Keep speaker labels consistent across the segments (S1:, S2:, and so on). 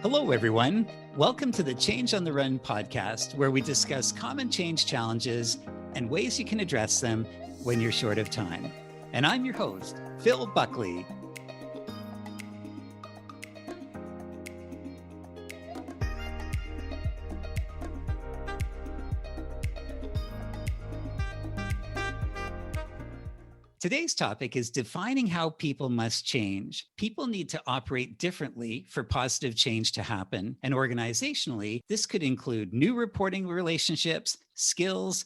S1: Hello, everyone. Welcome to the Change on the Run podcast, where we discuss common change challenges and ways you can address them when you're short of time. And I'm your host, Phil Buckley. Today's topic is defining how people must change. People need to operate differently for positive change to happen. And organizationally, this could include new reporting relationships, skills,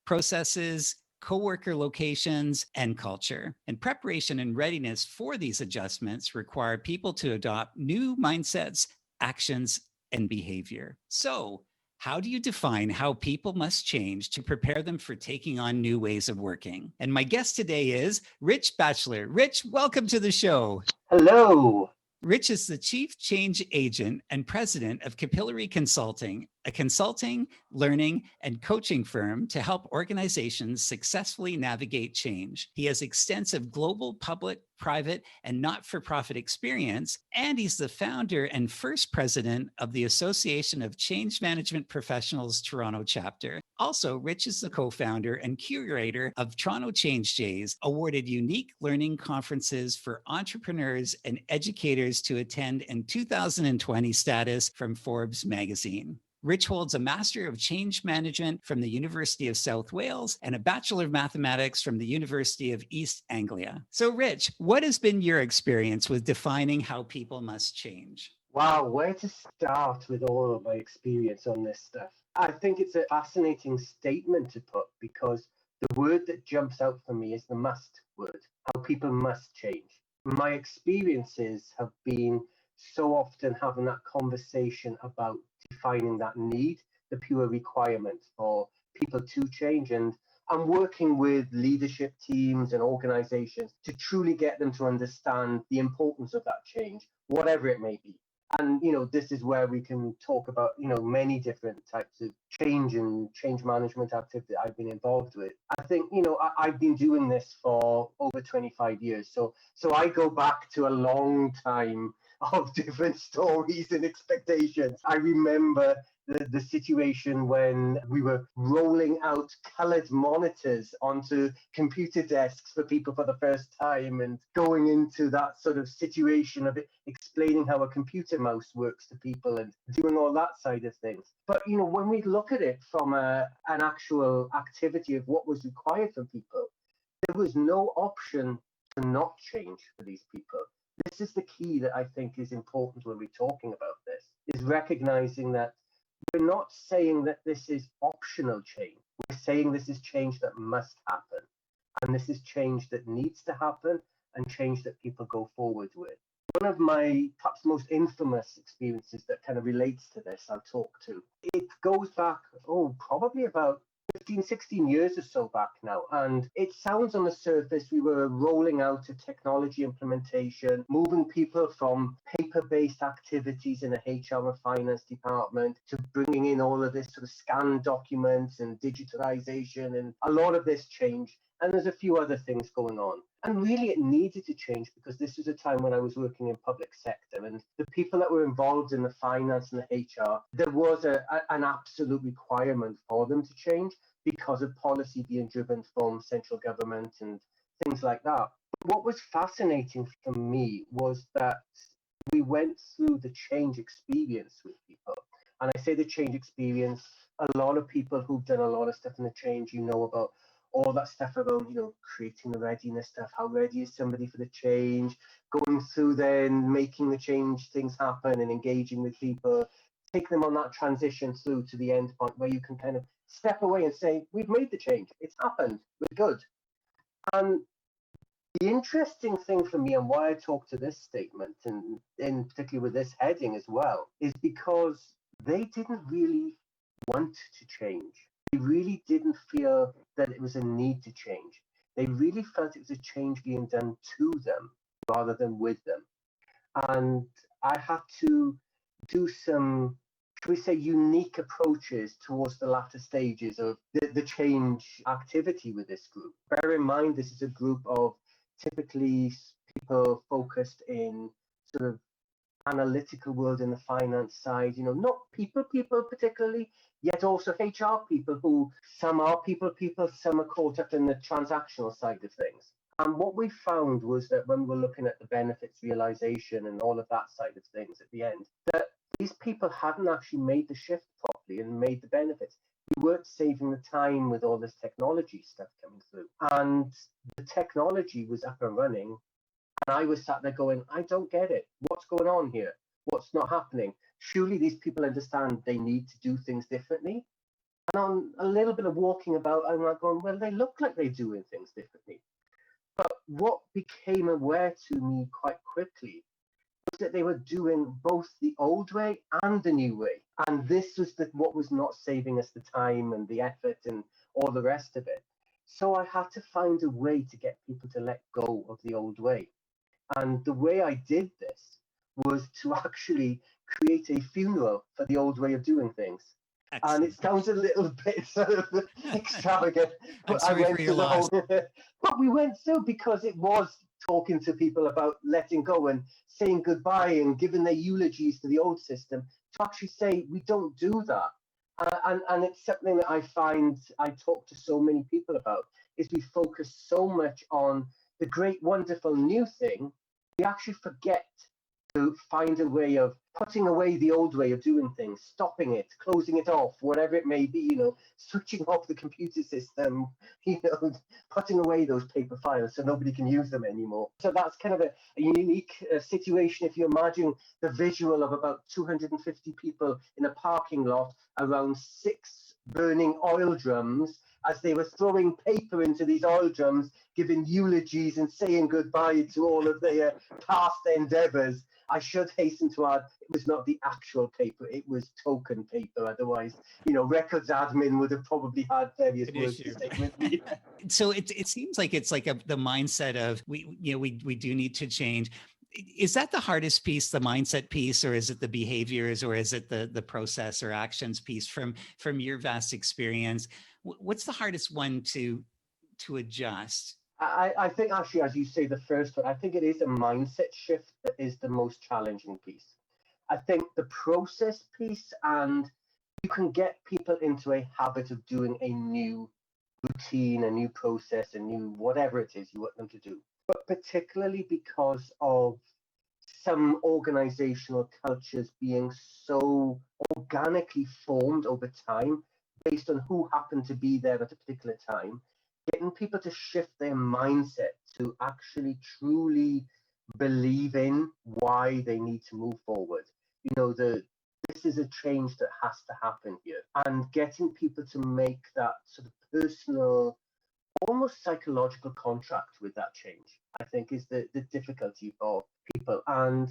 S1: processes, coworker locations, and culture. And preparation and readiness for these adjustments require people to adopt new mindsets, actions, and behavior. So, how do you define how people must change to prepare them for taking on new ways of working? And my guest today is Rich Batchelor. Rich, welcome to the show.
S2: Hello.
S1: Rich is the Chief Change Agent and President of Capillary Consulting, a consulting, learning, and coaching firm to help organizations successfully navigate change. He has extensive global, public, private, and not-for-profit experience, and he's the founder and first president of the Association of Change Management Professionals Toronto chapter. Also, Rich is the co-founder and curator of Toronto Change Days, awarded unique learning conferences for entrepreneurs and educators to attend in 2020 status from Forbes magazine. Rich holds a Master of Change Management from the University of South Wales and a Bachelor of Mathematics from the University of East Anglia. So, Rich, what has been your experience with defining how people must change?
S2: Wow, where to start with all of my experience on this stuff? I think it's a fascinating statement to put because the word that jumps out for me is the must word, how people must change. My experiences have been so often having that conversation about defining that need, the pure requirement for people to change. And I'm working with leadership teams and organizations to truly get them to understand the importance of that change, whatever it may be. And, this is where we can talk about, many different types of change and change management activity I've been involved with. I think, I've been doing this for over 25 years. So I go back to a long time of different stories and expectations. I remember the situation when we were rolling out colored monitors onto computer desks for people for the first time and going into that sort of situation of explaining how a computer mouse works to people and doing all that side of things. But, when we look at it from an actual activity of what was required from people, there was no option to not change for these people. This is the key that I think is important when we're talking about this, is recognizing that we're not saying that this is optional change. We're saying this is change that must happen. And this is change that needs to happen and change that people go forward with. One of my perhaps most infamous experiences that kind of relates to this, I'll talk to. It goes back, probably about 15, 16 years or so back now. And it sounds on the surface, we were rolling out a technology implementation, moving people from paper-based activities in a HR and finance department to bringing in all of this sort of scanned documents and digitalization and a lot of this change. And there's a few other things going on. And really, it needed to change because this was a time when I was working in public sector and the people that were involved in the finance and the HR, there was an absolute requirement for them to change because of policy being driven from central government and things like that. But what was fascinating for me was that we went through the change experience with people. And I say the change experience, a lot of people who've done a lot of stuff in the change, about all that stuff around, creating the readiness stuff. How ready is somebody for the change? Going through then making the change things happen and engaging with people, take them on that transition through to the end point where you can kind of step away and say, we've made the change. It's happened. We're good. And the interesting thing for me and why I talk to this statement and particularly with this heading as well is because they didn't really want to change. They really didn't feel that it was a need to change. They really felt it was a change being done to them rather than with them. And I had to do some, should we say, unique approaches towards the latter stages of the change activity with this group. Bear in mind, this is a group of typically people focused in sort of analytical world in the finance side, not people particularly, yet also HR people who some are people, some are caught up in the transactional side of things. And what we found was that when we were looking at the benefits realization and all of that side of things at the end, that these people hadn't actually made the shift properly and made the benefits. We weren't saving the time with all this technology stuff coming through. And the technology was up and running. And I was sat there going, I don't get it. What's going on here? What's not happening? Surely these people understand they need to do things differently. And on a little bit of walking about, I'm like going, well, they look like they're doing things differently. But what became aware to me quite quickly was that they were doing both the old way and the new way. And this was what was not saving us the time and the effort and all the rest of it. So I had to find a way to get people to let go of the old way. And the way I did this was to actually create a funeral for the old way of doing things. Excellent. And it sounds a little bit sort of extravagant, but
S1: I went through the whole.
S2: But we went through because it was talking to people about letting go and saying goodbye and giving their eulogies to the old system to actually say we don't do that. And it's something that I find I talk to so many people about is we focus so much on the great, wonderful new thing, we actually forget to find a way of putting away the old way of doing things, stopping it, closing it off, whatever it may be, switching off the computer system, putting away those paper files so nobody can use them anymore. So that's kind of a unique situation. If you imagine the visual of about 250 people in a parking lot around 6 burning oil drums, as they were throwing paper into these oil drums, giving eulogies and saying goodbye to all of their past endeavors. I should hasten to add, it was not the actual paper, it was token paper. Otherwise, records admin would have probably had various words to say with me.
S1: So it seems like it's like the mindset of we do need to change. Is that the hardest piece, the mindset piece, or is it the behaviors, or is it the process or actions piece from your vast experience? What's the hardest one to adjust?
S2: I think actually, as you say, the first one, I think it is a mindset shift that is the most challenging piece. I think the process piece, and you can get people into a habit of doing a new routine, a new process, a new whatever it is you want them to do. But particularly because of some organizational cultures being so organically formed over time based on who happened to be there at a particular time, getting people to shift their mindset to actually truly believe in why they need to move forward. This is a change that has to happen here, and getting people to make that sort of personal, almost psychological contract with that change, I think, is the difficulty for people. And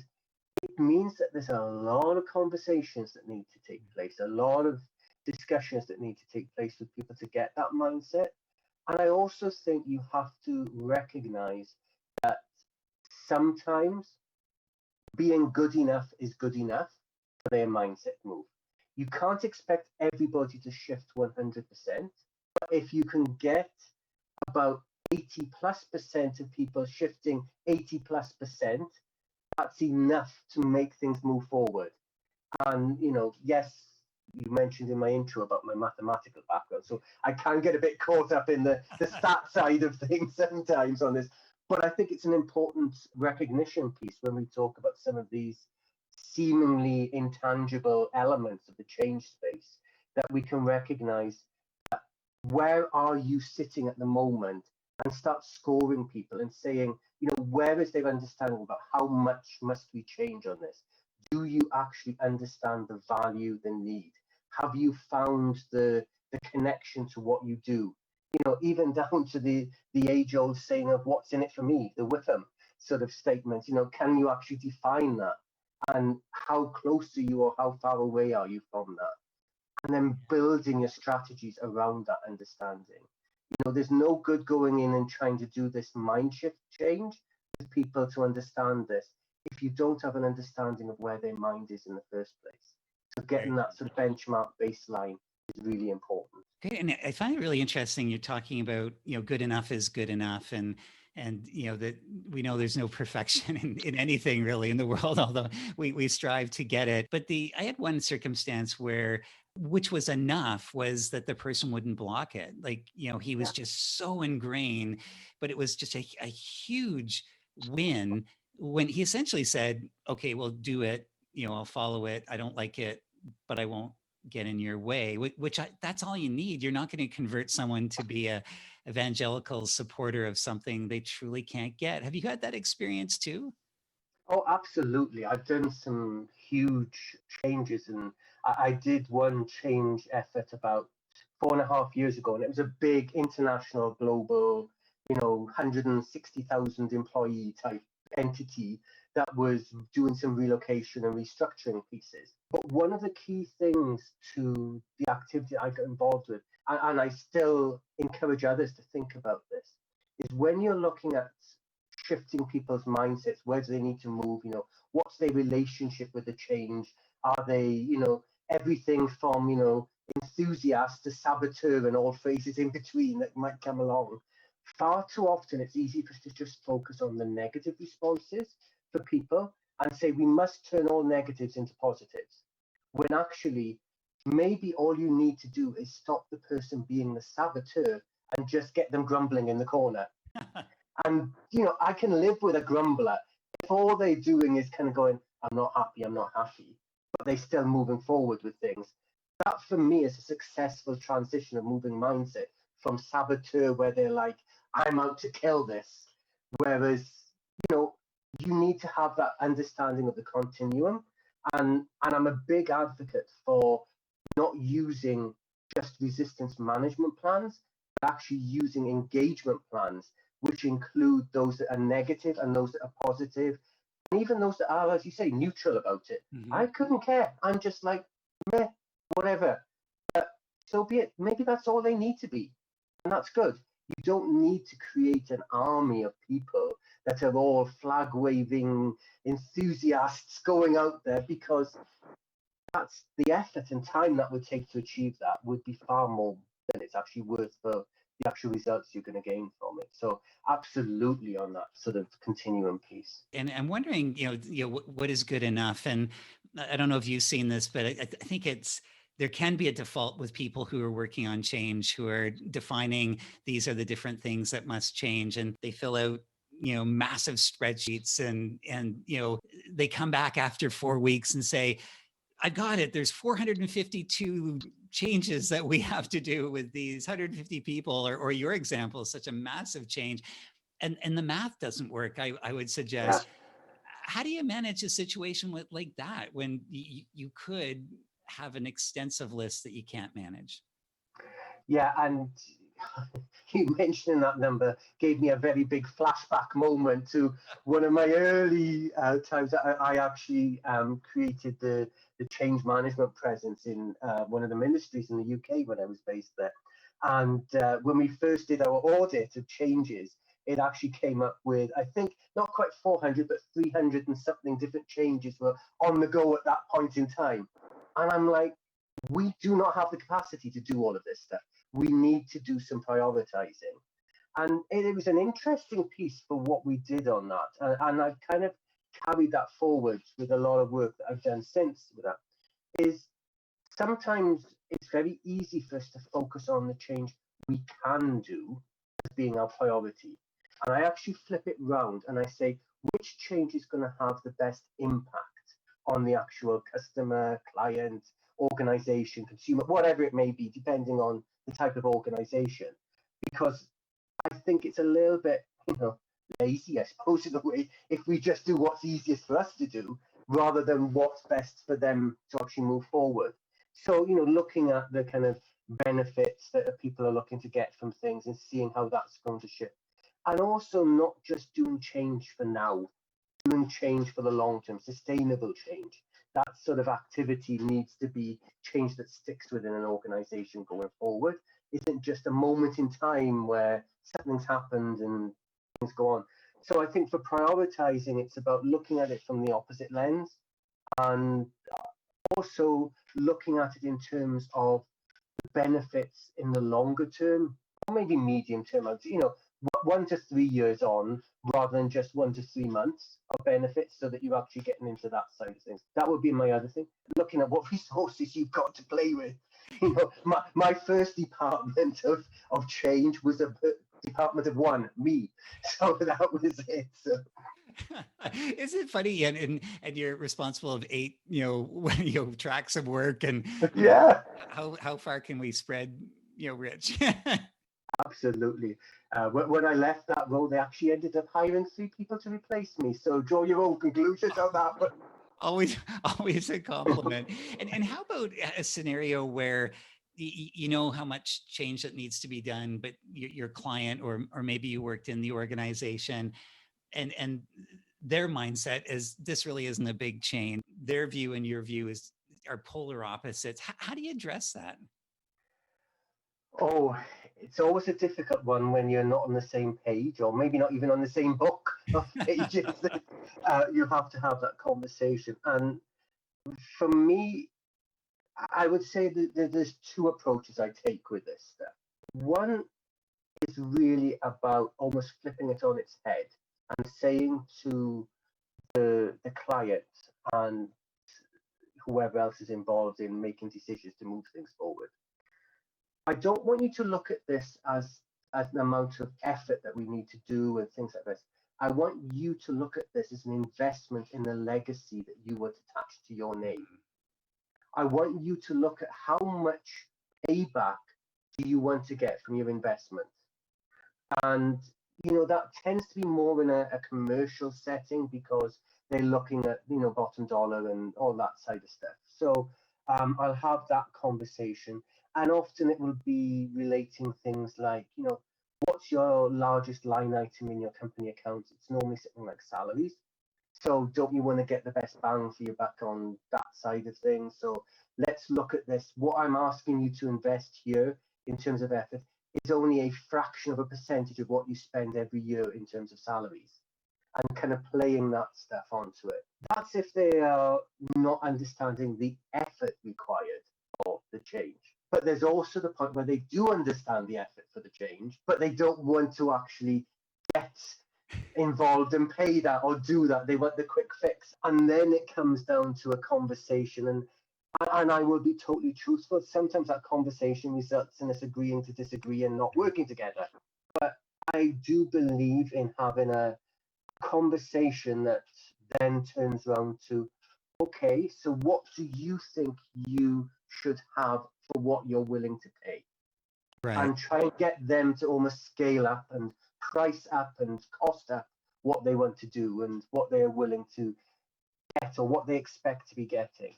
S2: it means that there's a lot of conversations that need to take place, a lot of discussions that need to take place with people to get that mindset. And I also think you have to recognize that sometimes being good enough is good enough for their mindset move. You can't expect everybody to shift 100%, but if you can get about 80+% of people shifting 80+%, that's enough to make things move forward. And, yes, you mentioned in my intro about my mathematical background, so I can get a bit caught up in the stat side of things sometimes on this, but I think it's an important recognition piece when we talk about some of these seemingly intangible elements of the change space, that we can recognize that where are you sitting at the moment, and start scoring people and saying, where is their understanding about how much must we change on this? Do you actually understand the value, the need? Have you found the connection to what you do? Even down to the age-old saying of what's in it for me, the Whipham sort of statement, can you actually define that? And how close are you, or how far away are you from that? And then building your strategies around that understanding. There's no good going in and trying to do this mind shift change with people to understand this if you don't have an understanding of where their mind is in the first place. So getting that sort of benchmark baseline is really important.
S1: Okay, and I find it really interesting you're talking about, good enough is good enough. And And that we know there's no perfection in anything really in the world, although we strive to get it. But I had one circumstance where, which was enough, was that the person wouldn't block it. Like, he was just so ingrained, but it was just a huge win when he essentially said, okay, well, do it, I'll follow it. I don't like it, but I won't get in your way, which that's all you need. You're not going to convert someone to be a evangelical supporter of something they truly can't get. Have you had that experience too?
S2: Oh, absolutely. I've done some huge changes, and I did one change effort about 4.5 years ago, and it was a big international, global, 160,000 employee type entity that was doing some relocation and restructuring pieces. But one of the key things to the activity I got involved with, and I still encourage others to think about this, is when you're looking at shifting people's mindsets, where do they need to move, what's their relationship with the change? Are they, everything from, enthusiast to saboteur and all phases in between that might come along. Far too often it's easy for us to just focus on the negative responses for people and say we must turn all negatives into positives, when actually maybe all you need to do is stop the person being the saboteur and just get them grumbling in the corner. And, I can live with a grumbler if all they're doing is kind of going, I'm not happy, but they're still moving forward with things. That for me is a successful transition of moving mindset from saboteur, where they're like, I'm out to kill this. Whereas, you need to have that understanding of the continuum. And I'm a big advocate for not using just resistance management plans, but actually using engagement plans, which include those that are negative and those that are positive, and even those that are, as you say, neutral about it. Mm-hmm. I couldn't care. I'm just like, meh, whatever. So be it. Maybe that's all they need to be. And that's good. You don't need to create an army of people that are all flag waving enthusiasts going out there, because that's the effort and time that would take to achieve that would be far more than it's actually worth for the actual results you're going to gain from it. So absolutely on that sort of continuum piece.
S1: And I'm wondering, what is good enough? And I don't know if you've seen this, but I think there can be a default with people who are working on change, who are defining these are the different things that must change, and they fill out massive spreadsheets, and they come back after 4 weeks and say, I got it. There's 452 changes that we have to do with these 150 people, or your example is such a massive change. And the math doesn't work, I would suggest. Yeah. How do you manage a situation like that when you could have an extensive list that you can't manage?
S2: Yeah, and you mentioning that number gave me a very big flashback moment to one of my early times that I actually created the change management presence in one of the ministries in the UK when I was based there. And when we first did our audit of changes, it actually came up with, I think, not quite 400, but 300 and something different changes were on the go at that point in time. And I'm like, we do not have the capacity to do all of this stuff. We need to do some prioritizing. And it was an interesting piece for what we did on that. And I've kind of carried that forward with a lot of work that I've done since with that, is sometimes it's very easy for us to focus on the change we can do as being our priority. And I actually flip it round and I say, which change is going to have the best impact on the actual customer, client, organization, consumer, whatever it may be, depending on the type of organization. Because I think it's a little bit, lazy, I suppose, in a way, if we just do what's easiest for us to do, rather than what's best for them to actually move forward. So, looking at the kind of benefits that people are looking to get from things and seeing how that's going to shift. And also not just doing change for now, doing change for the long term, sustainable change. That sort of activity needs to be change that sticks within an organization going forward. Isn't just a moment in time where something's happened and things go on. So I think for prioritizing, it's about looking at it from the opposite lens, and also looking at it in terms of the benefits in the longer term, or maybe medium term. 1 to 3 years on rather than just 1 to 3 months of benefits so that you're actually getting into that side of things. That would be my other thing. Looking at what resources you've got to play with. You know, my first department of change was a department of 1, me. So that was it. So.
S1: Isn't it funny? And you're responsible of 8, tracks of work, and
S2: Yeah,
S1: how far can we spread, Rich?
S2: absolutely. When I left that role, they actually ended up hiring 3 people to replace me. So draw your own conclusions on that. But
S1: Always, always a compliment. And how about a scenario where you know how much change that needs to be done, but your client, or maybe you worked in the organization, and their mindset is this really isn't a big change. Their view and your view are polar opposites. How do you address that?
S2: oh, it's always a difficult one when you're not on the same page, or maybe not even on the same book of pages. You have to have that conversation. And for me, I would say that there's 2 approaches I take with this stuff. One is really about almost flipping it on its head and saying to the client and whoever else is involved in making decisions to move things forward. I don't want you to look at this as an amount of effort that we need to do and things like this. I want you to look at this as an investment in the legacy that you would attach to your name. I want you to look at how much payback do you want to get from your investment. And, that tends to be more in a commercial setting because they're looking at, bottom dollar and all that side of stuff. So I'll have that conversation. And often it will be relating things like, what's your largest line item in your company accounts? It's normally something like salaries. So don't you want to get the best bang for your buck on that side of things? So let's look at this. What I'm asking you to invest here in terms of effort is only a fraction of a percentage of what you spend every year in terms of salaries, and kind of playing that stuff onto it. That's if they are not understanding the effort required for the change. But there's also the point where they do understand the effort for the change, but they don't want to actually get involved and pay that or do that. They want the quick fix. And then it comes down to a conversation. And I will be totally truthful. Sometimes that conversation results in us agreeing to disagree and not working together. But I do believe in having a conversation that then turns around to, okay, so what do you think you should have for what you're willing to pay?
S1: Right.
S2: And try and get them to almost scale up and price up and cost up what they want to do and what they are willing to get or what they expect to be getting.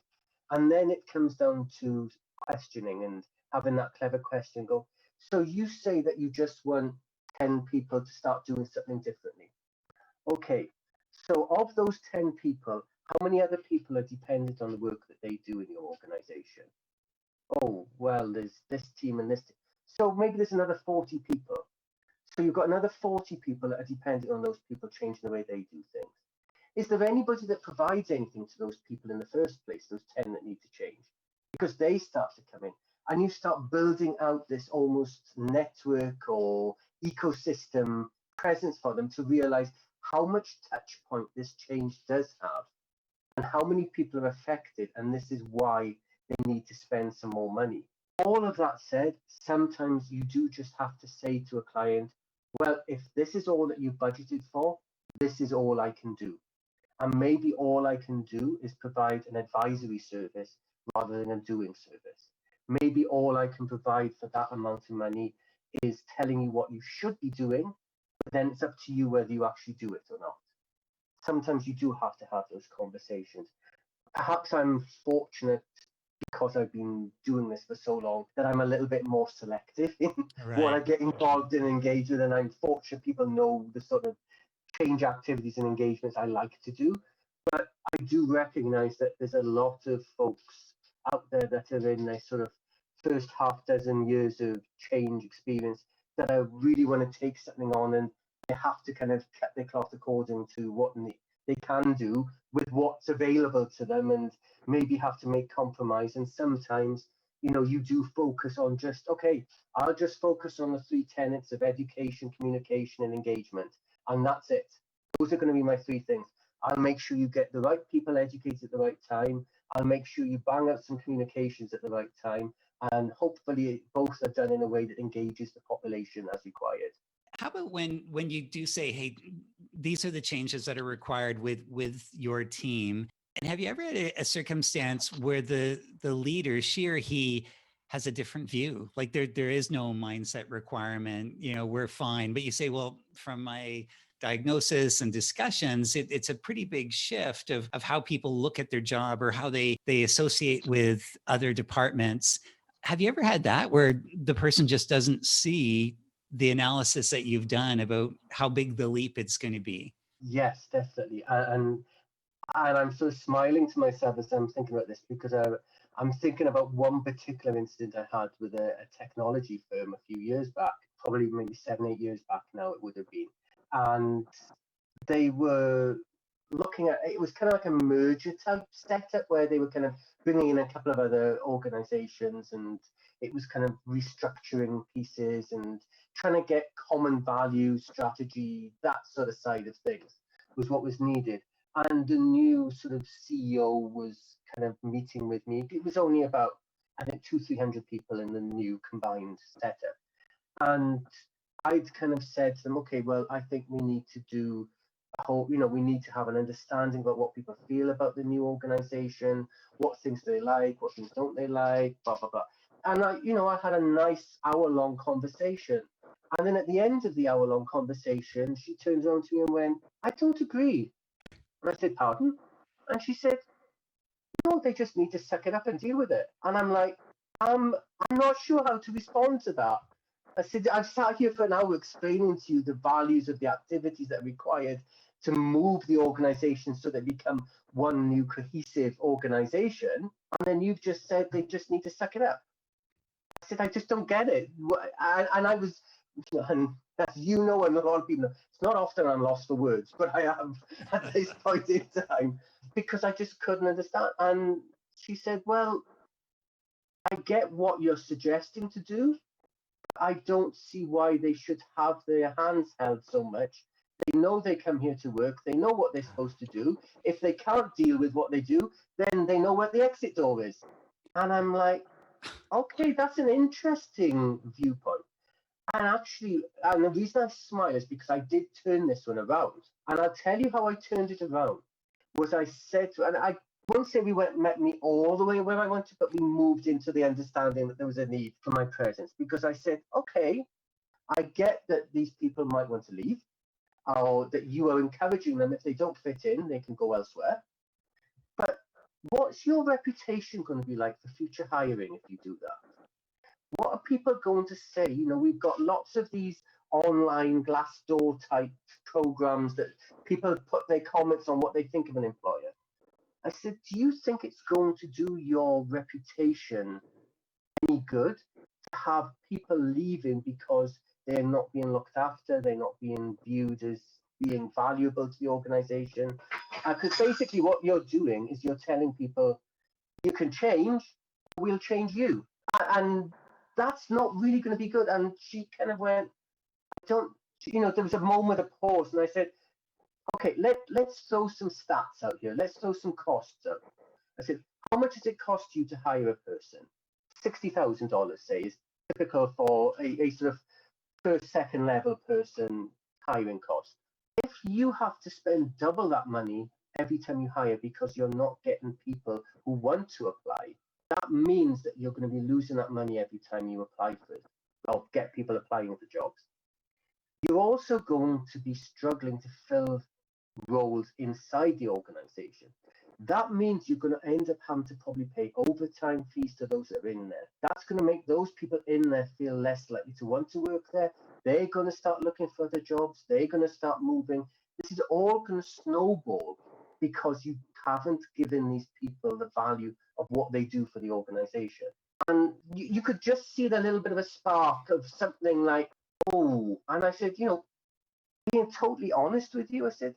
S2: And then it comes down to questioning and having that clever question go, so you say that you just want 10 people to start doing something differently. Okay, so of those 10 people, how many other people are dependent on the work that they do in your organization? Oh, well, there's this team and this team. So maybe there's another 40 people. So you've got another 40 people that are dependent on those people changing the way they do things. Is there anybody that provides anything to those people in the first place, those 10 that need to change? Because they start to come in and you start building out this almost network or ecosystem presence for them to realize how much touch point this change does have and how many people are affected. And this is why they need to spend some more money. All of that said, sometimes you do just have to say to a client, well, if this is all that you budgeted for, this is all I can do. And maybe all I can do is provide an advisory service rather than a doing service. Maybe all I can provide for that amount of money is telling you what you should be doing, but then it's up to you whether you actually do it or not. Sometimes you do have to have those conversations. Perhaps I'm fortunate because I've been doing this for so long that I'm a little bit more selective in what I get involved in and engage with. And I'm fortunate people know the sort of change activities and engagements I like to do. But I do recognize that there's a lot of folks out there that are in their sort of first half dozen years of change experience that I really want to take something on, and they have to kind of cut their cloth according to what they can do with what's available to them, and maybe have to make compromise. And sometimes you do focus on just, okay, I'll just focus on the 3 tenets of education, communication, and engagement. And that's it. Those are going to be my 3 things. I'll make sure you get the right people educated at the right time. I'll make sure you bang out some communications at the right time. And hopefully both are done in a way that engages the population as required.
S1: How about when you do say, hey, these are the changes that are required with your team? And have you ever had a circumstance where the leader, she or he, has a different view? Like there is no mindset requirement, we're fine. But you say, well, from my diagnosis and discussions, it's a pretty big shift of how people look at their job or how they associate with other departments. Have you ever had that where the person just doesn't see the analysis that you've done about how big the leap it's going to be?
S2: Yes, definitely. And I'm sort of smiling to myself as I'm thinking about this, because I'm thinking about one particular incident I had with a technology firm a few years back, probably maybe 7-8 years back now it would have been. And they were looking at, it was kind of like a merger type setup where they were kind of bringing in a couple of other organizations, and it was kind of restructuring pieces and trying to get common value, strategy, that sort of side of things was what was needed. And the new sort of CEO was kind of meeting with me. It was only about, I think, 200-300 people in the new combined setup. And I'd kind of said to them, okay, well, I think we need to do a whole, we need to have an understanding about what people feel about the new organization, what things do they like, what things don't they like, blah, blah, blah. And I had a nice hour-long conversation. And then at the end of the hour-long conversation, she turned around to me and went, I don't agree. And I said, pardon? And she said, no, they just need to suck it up and deal with it. And I'm like, I'm not sure how to respond to that. I said, I've sat here for an hour explaining to you the values of the activities that are required to move the organization so they become one new cohesive organization. And then you've just said they just need to suck it up. I said, I just don't get it. And I was, and as you know, and a lot of people know, it's not often I'm lost for words, but I am at this point in time, because I just couldn't understand. And she said, well, I get what you're suggesting to do. I don't see why they should have their hands held so much. They know they come here to work. They know what they're supposed to do. If they can't deal with what they do, then they know where the exit door is. And I'm like, okay, that's an interesting viewpoint. And actually, and the reason I smile is because I did turn this one around. And I'll tell you how I turned it around. Was I said to, and I won't say met me all the way where I wanted, but we moved into the understanding that there was a need for my presence. Because I said, okay, I get that these people might want to leave, or that you are encouraging them. If they don't fit in, they can go elsewhere. But what's your reputation going to be like for future hiring if you do that? What are people going to say? We've got lots of these online Glassdoor type programs that people put their comments on what they think of an employer. I said, do you think it's going to do your reputation any good to have people leaving because they're not being looked after, they're not being viewed as being valuable to the organization? Because basically what you're doing is you're telling people, you can change, we'll change you. And that's not really going to be good. And she kind of went, there was a moment of pause, and I said, okay, let's throw some stats out here. Let's throw some costs out. I said, how much does it cost you to hire a person? $60,000, say, is typical for a sort of first, second level person hiring cost. If you have to spend double that money every time you hire because you're not getting people who want to apply, that means that you're going to be losing that money every time you apply for it, or get people applying for jobs. You're also going to be struggling to fill roles inside the organization. That means you're going to end up having to probably pay overtime fees to those that are in there. That's going to make those people in there feel less likely to want to work there. They're going to start looking for other jobs. They're going to start moving. This is all going to snowball because you haven't given these people the value of what they do for the organization. And you could just see the little bit of a spark of something like, oh, and I said, being totally honest with you, I said,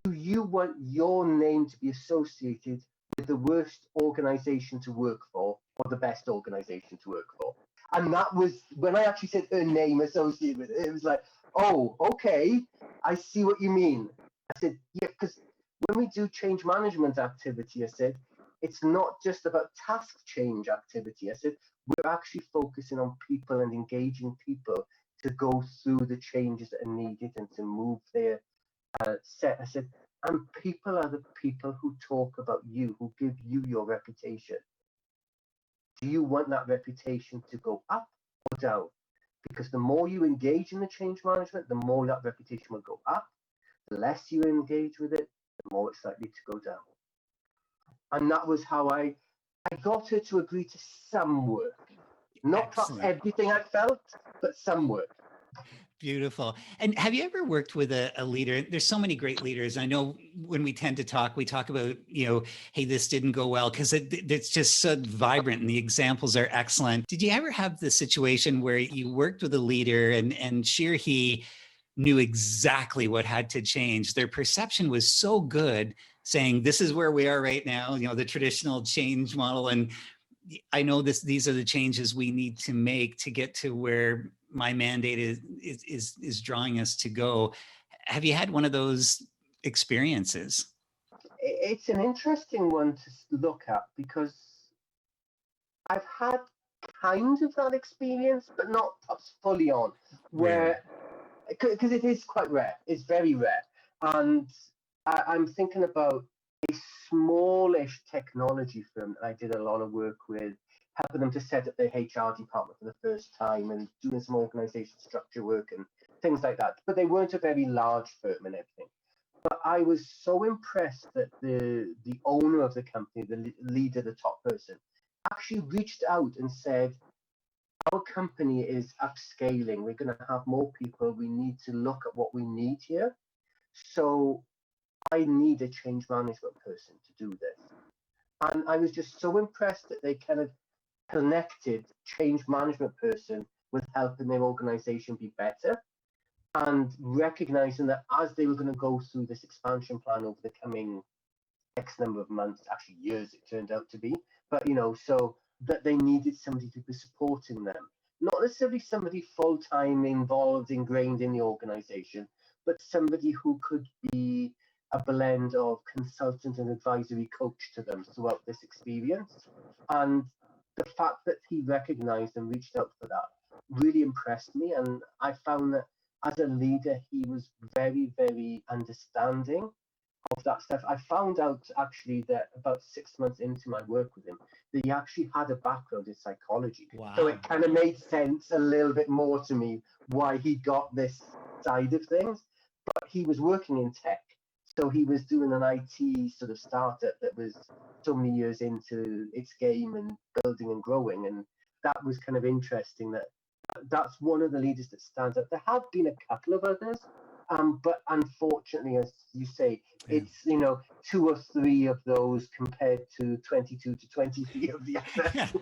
S2: do you want your name to be associated with the worst organization to work for or the best organization to work for. And that was when I actually said her name associated with it. It was like, oh, okay, I see what you mean. I said, yeah, because when we do change management activity, I said, it's not just about task change activity. I said, we're actually focusing on people and engaging people to go through the changes that are needed and to move their set. I said, and people are the people who talk about you, who give you your reputation. Do you want that reputation to go up or down? Because the more you engage in the change management, the more that reputation will go up. The less you engage with it, the more it's likely to go down. And that was how I got her to agree to some work. Not perhaps everything I felt, but some work.
S1: Beautiful. And have you ever worked with a leader? There's so many great leaders. I know when we tend to talk, we talk about, hey, this didn't go well because it's just so vibrant and the examples are excellent. Did you ever have the situation where you worked with a leader and she or he knew exactly what had to change? Their perception was so good, saying, this is where we are right now, the traditional change model. And I know these are the changes we need to make to get to where my mandate is drawing us to go. Have you had one of those experiences?
S2: It's an interesting one to look at because I've had kind of that experience, but not fully on, where, because it is quite rare, it's very rare. And I'm thinking about a smallish technology firm that I did a lot of work with, helping them to set up their HR department for the first time and doing some organization structure work and things like that. But they weren't a very large firm and everything. But I was so impressed that the owner of the company, the leader, the top person, actually reached out and said, our company is upscaling. We're going to have more people. We need to look at what we need here. So I need a change management person to do this. And I was just so impressed that they kind of connected change management person with helping their organization be better, and recognizing that as they were going to go through this expansion plan over the coming X number of months, actually years it turned out to be, but so that they needed somebody to be supporting them. Not necessarily somebody full-time involved, ingrained in the organization, but somebody who could be a blend of consultant and advisory coach to them throughout this experience. And the fact that he recognized and reached out for that really impressed me. And I found that as a leader, he was very, very understanding of that stuff. I found out actually that about 6 months into my work with him, that he actually had a background in psychology.
S1: Wow.
S2: So it kind of made sense a little bit more to me why he got this side of things. But he was working in tech. So he was doing an IT sort of startup that was so many years into its game and building and growing. And that was kind of interesting that that's one of the leaders that stands out. There have been a couple of others, but unfortunately, as you say, it's 2 or 3 of those compared to 22 to 23 of the others.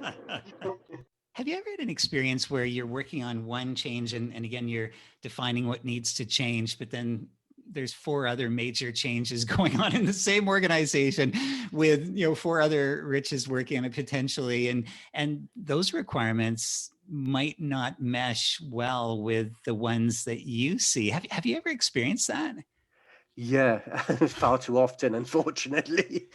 S1: Have you ever had an experience where you're working on one change and again, you're defining what needs to change, but then there's 4 other major changes going on in the same organization with 4 other Riches working on it potentially, and those requirements might not mesh well with the ones that you see. Have you ever experienced that?
S2: Yeah, far too often, unfortunately.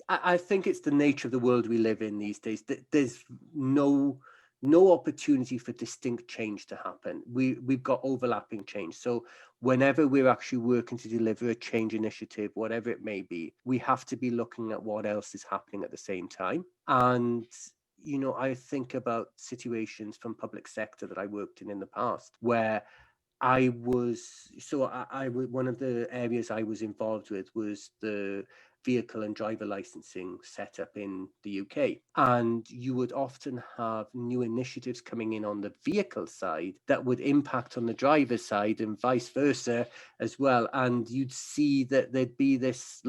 S2: I think it's the nature of the world we live in these days. There's no opportunity for distinct change to happen. We've got overlapping change. So whenever we're actually working to deliver a change initiative, whatever it may be, we have to be looking at what else is happening at the same time. And I think about situations from public sector that I worked in the past where one of the areas I was involved with was the vehicle and driver licensing setup in the UK. And you would often have new initiatives coming in on the vehicle side that would impact on the driver side and vice versa as well. And you'd see that there'd be this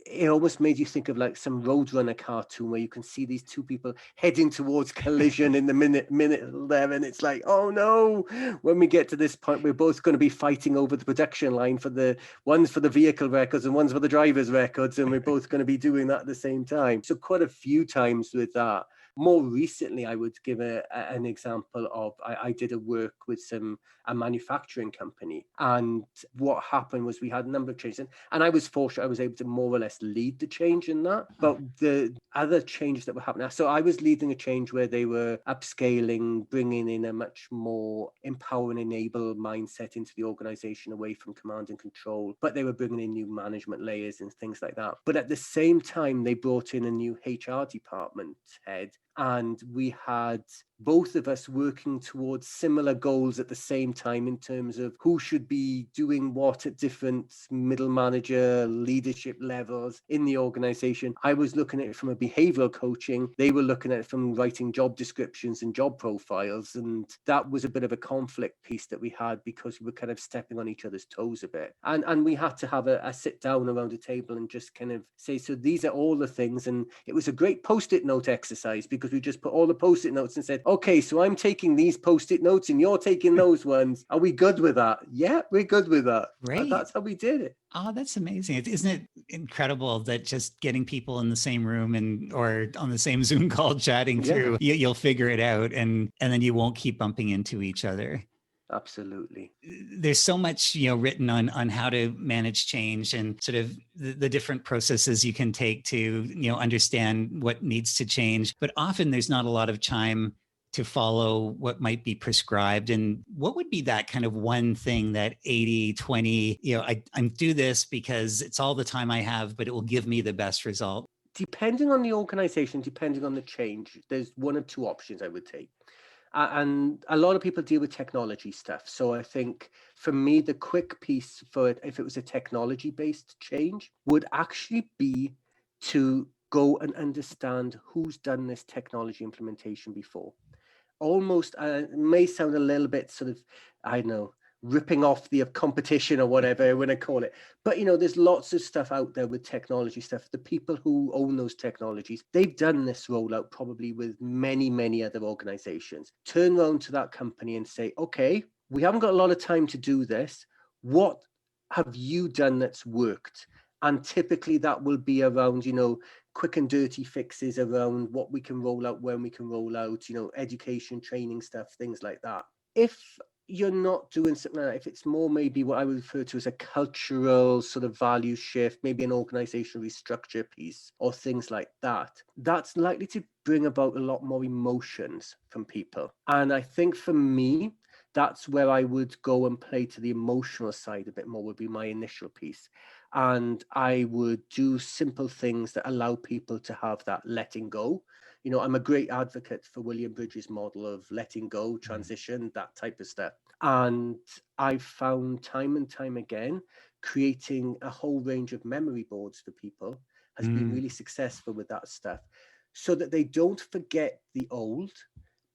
S2: it almost made you think of like some Roadrunner cartoon where you can see these two people heading towards collision in the minute there, and it's like, oh no, when we get to this point, we're both going to be fighting over the production line for the one's for the vehicle records and one's for the driver's records, and we're both going to be doing that at the same time. So quite a few times with that. More recently, I would give an example of I did a work with a manufacturing company, and what happened was we had a number of changes, and I was fortunate I was able to more or less lead the change in that. But the other changes that were happening, so I was leading a change where they were upscaling, bringing in a much more empower and enable mindset into the organization away from command and control, but they were bringing in new management layers and things like that. But at the same time, they brought in a new HR department head, and we had both of us working towards similar goals at the same time in terms of who should be doing what at different middle manager leadership levels in the organization. I was looking at it from a behavioral coaching. They were looking at it from writing job descriptions and job profiles. And that was a bit of a conflict piece that we had because we were kind of stepping on each other's toes a bit. And we had to have a sit down around a table and just kind of say, so these are all the things. And it was a great post-it note exercise because we just put all the post-it notes and said, okay, so I'm taking these post-it notes and you're taking those ones. Are we good with that? Yeah, we're good with that.
S1: Great.
S2: That's how we did it.
S1: Oh, that's amazing. Isn't it incredible that just getting people in the same room or on the same Zoom call chatting through, you'll figure it out and then you won't keep bumping into each other.
S2: Absolutely.
S1: There's so much, written on how to manage change and sort of the different processes you can take to, understand what needs to change. But often there's not a lot of time to follow what might be prescribed. And what would be that kind of one thing that 80-20, I do this because it's all the time I have, but it will give me the best result?
S2: Depending on the organization, depending on the change, there's one or two options I would take. And a lot of people deal with technology stuff. So I think for me, the quick piece for it, if it was a technology-based change, would actually be to go and understand who's done this technology implementation before. Almost, it may sound a little bit sort of, I don't know, ripping off the competition or whatever I want to call it. But, there's lots of stuff out there with technology stuff. The people who own those technologies, they've done this rollout probably with many, many other organizations. Turn around to that company and say, okay, we haven't got a lot of time to do this. What have you done that's worked? And typically that will be around, quick and dirty fixes around what we can roll out, when we can roll out, education, training stuff, things like that. If you're not doing something like that, if it's more maybe what I would refer to as a cultural sort of value shift, maybe an organizational restructure piece or things like that, that's likely to bring about a lot more emotions from people. And I think for me, that's where I would go and play to the emotional side a bit more, would be my initial piece. And I would do simple things that allow people to have that letting go. I'm a great advocate for William Bridges' model of letting go, transition, that type of stuff. And I've found time and time again, creating a whole range of memory boards for people has been really successful with that stuff, so that they don't forget the old,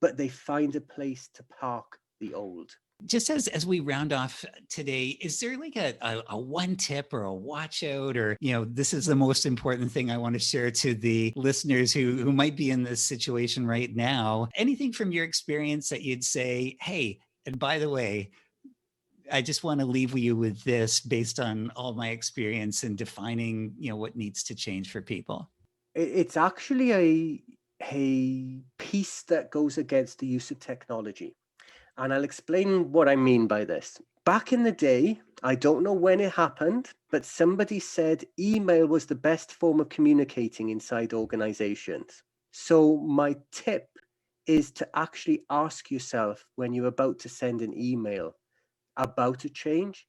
S2: but they find a place to park the old.
S1: Just as we round off today, is there like a one tip or a watch out, or, this is the most important thing I want to share to the listeners who might be in this situation right now? Anything from your experience that you'd say, hey, and by the way, I just want to leave you with this based on all my experience in defining, what needs to change for people?
S2: It's actually a piece that goes against the use of technology. And I'll explain what I mean by this. Back in the day, I don't know when it happened, but somebody said email was the best form of communicating inside organizations. So my tip is to actually ask yourself, when you're about to send an email about a change,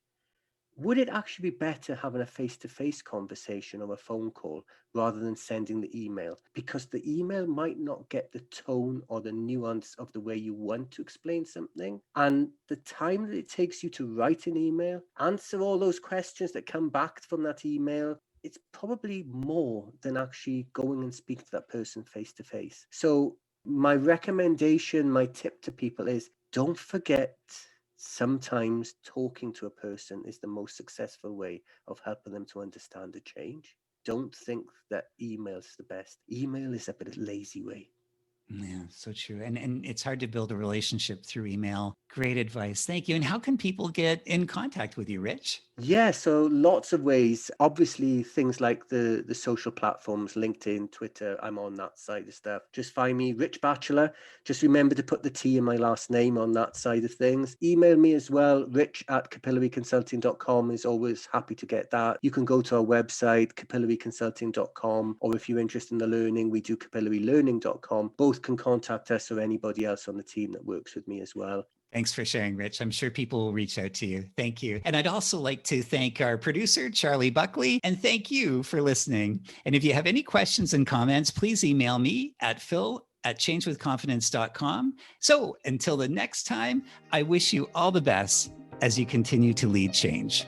S2: would it actually be better having a face-to-face conversation or a phone call rather than sending the email? Because the email might not get the tone or the nuance of the way you want to explain something. And the time that it takes you to write an email, answer all those questions that come back from that email, it's probably more than actually going and speaking to that person face-to-face. So my recommendation, my tip to people is, don't forget, sometimes talking to a person is the most successful way of helping them to understand a change.
S3: don't think that email's the best. Email is a bit of a lazy way.
S1: Yeah, so true. And it's hard to build a relationship through email. Great advice. Thank you. And how can people get in contact with you, Rich?
S3: Yeah, so lots of ways. Obviously, things like the social platforms, LinkedIn, Twitter, I'm on that side of stuff. Just find me, Rich Batchelor. Just remember to put the T in my last name on that side of things. Email me as well, rich@capillaryconsulting.com is always happy to get that. You can go to our website, capillaryconsulting.com, or if you're interested in the learning, we do capillarylearning.com. Both can contact us or anybody else on the team that works with me as well.
S1: Thanks for sharing, Rich. I'm sure people will reach out to you. Thank you. And I'd also like to thank our producer, Charlie Buckley, and thank you for listening. And if you have any questions and comments, please email me at phil@changewithconfidence.com. So until the next time, I wish you all the best as you continue to lead change.